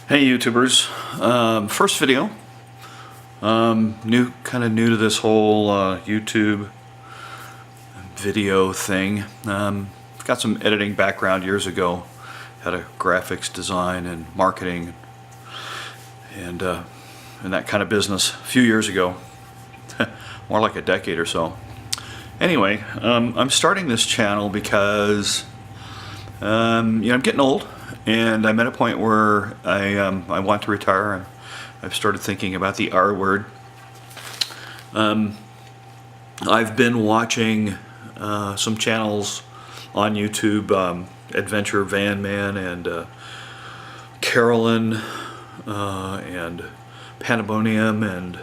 Hey YouTubers, first video. Kind of new to this whole YouTube video thing. Got some editing background years ago. Had a graphics design and marketing and that kind of business a few years ago. More like a decade or so. Anyway, I'm starting this channel because I'm getting old. And I'm at a point where I want to retire. I've started thinking about the R word. I've been watching some channels on YouTube, Adventure Van Man and Carolyn and Pandemonium and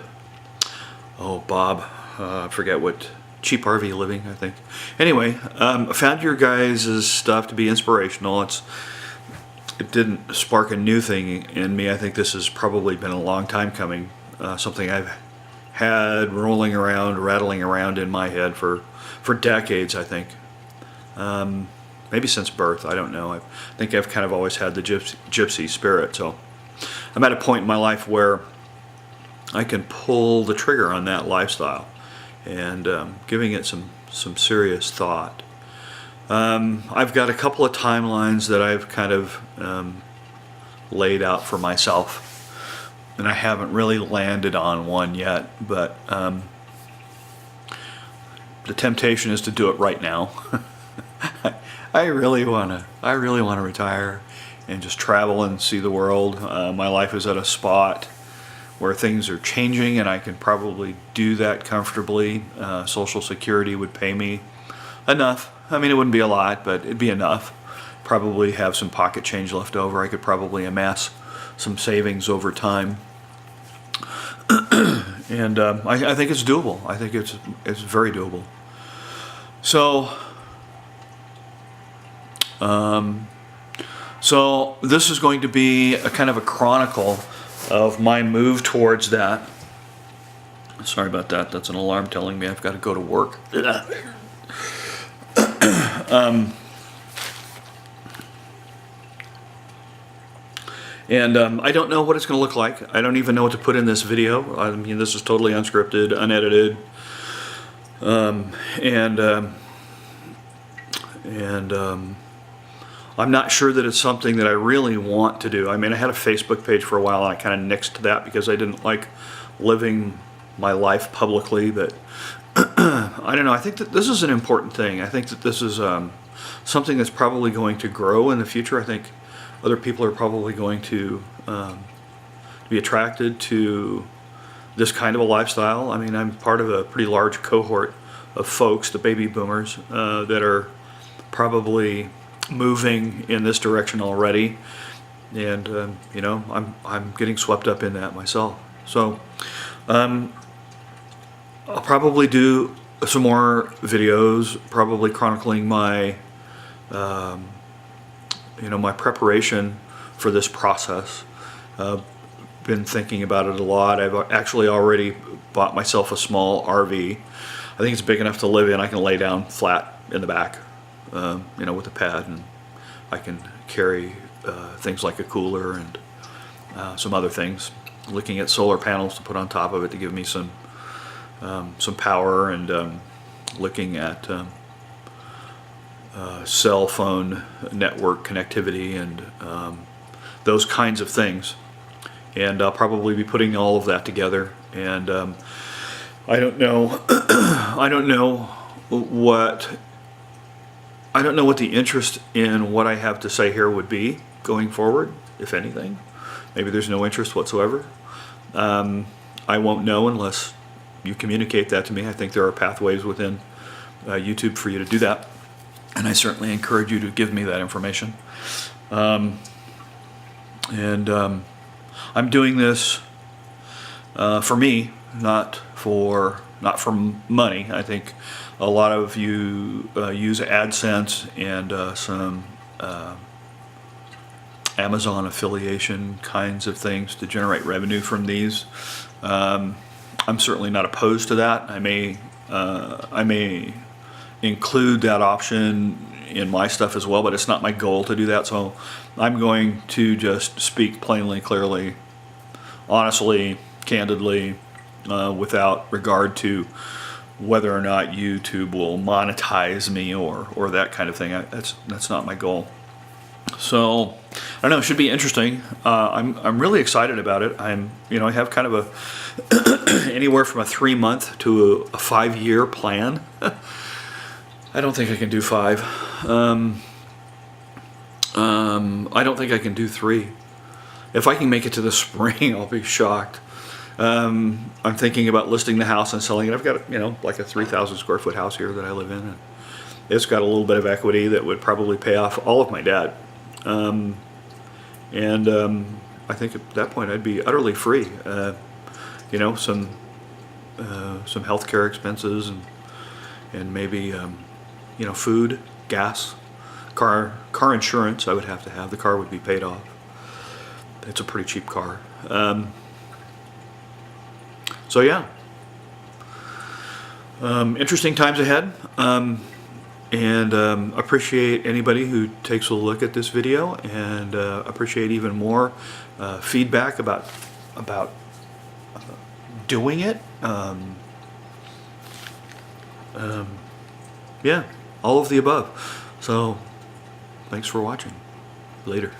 Bob, I forget what, Cheap RV Living, I think. Anyway, I found your guys' stuff to be inspirational. It didn't spark a new thing in me. I think this has probably been a long time coming. Something I've had rolling around, rattling around in my head for decades, I think. Maybe since birth, I don't know. I think I've kind of always had the gypsy spirit. So I'm at a point in my life where I can pull the trigger on that lifestyle and giving it some serious thought. I've got a couple of timelines that I've kind of laid out for myself, and I haven't really landed on one yet, but the temptation is to do it right now. I really want to retire and just travel and see the world. My life is at a spot where things are changing, and I can probably do that comfortably. Social Security would pay me enough. I mean, it wouldn't be a lot, but it'd be enough. Probably have some pocket change left over. I could probably amass some savings over time. And I think it's doable. I think it's very doable. So, so this is going to be a kind of a chronicle of my move towards that. Sorry about that. That's an alarm telling me I've got to go to work. I don't know what it's going to look like. I don't even know what to put in this video. I mean, this is totally unscripted, unedited, I'm not sure that it's something that I really want to do. I mean, I had a Facebook page for a while, and I kind of nixed that because I didn't like living my life publicly, but I don't know. I think that this is an important thing. I think that this is something that's probably going to grow in the future. I think other people are probably going to be attracted to this kind of a lifestyle. I mean, I'm part of a pretty large cohort of folks, the baby boomers, that are probably moving in this direction already, and I'm getting swept up in that myself. So I'll probably do some more videos, probably chronicling my my preparation for this process. Been thinking about it a lot. I've actually already bought myself a small RV. I think it's big enough to live in. I can lay down flat in the back, with a pad, and I can carry things like a cooler and some other things. Looking at solar panels to put on top of it to give me some power, and looking at cell phone network connectivity and those kinds of things. And I'll probably be putting all of that together. And I don't know. I don't know what the interest in what I have to say here would be going forward, if anything. Maybe there's no interest whatsoever. I won't know unless you communicate that to me. I think there are pathways within YouTube for you to do that, and I certainly encourage you to give me that information. I'm doing this for me, not for money. I think a lot of you use AdSense and some Amazon affiliation kinds of things to generate revenue from these. I'm certainly not opposed to that. I may include that option in my stuff as well, but it's not my goal to do that. So I'm going to just speak plainly, clearly, honestly, candidly, without regard to whether or not YouTube will monetize me or that kind of thing. That's not my goal. So I don't know. It should be interesting. I'm really excited about it. I have kind of a anywhere from a 3-month to a 5-year plan. I don't think I can do 5. I don't think I can do 3. If I can make it to the spring, I'll be shocked. I'm thinking about listing the house and selling it. I've got, like a 3,000 square foot house here that I live in. And it's got a little bit of equity that would probably pay off all of my debt. I think at that point I'd be utterly free. Some healthcare expenses and maybe food, gas, car insurance. I would have to have. The car would be paid off. It's a pretty cheap car. So yeah, interesting times ahead. Appreciate anybody who takes a look at this video, and appreciate even more feedback about doing it. Yeah, all of the above. So thanks for watching. Later.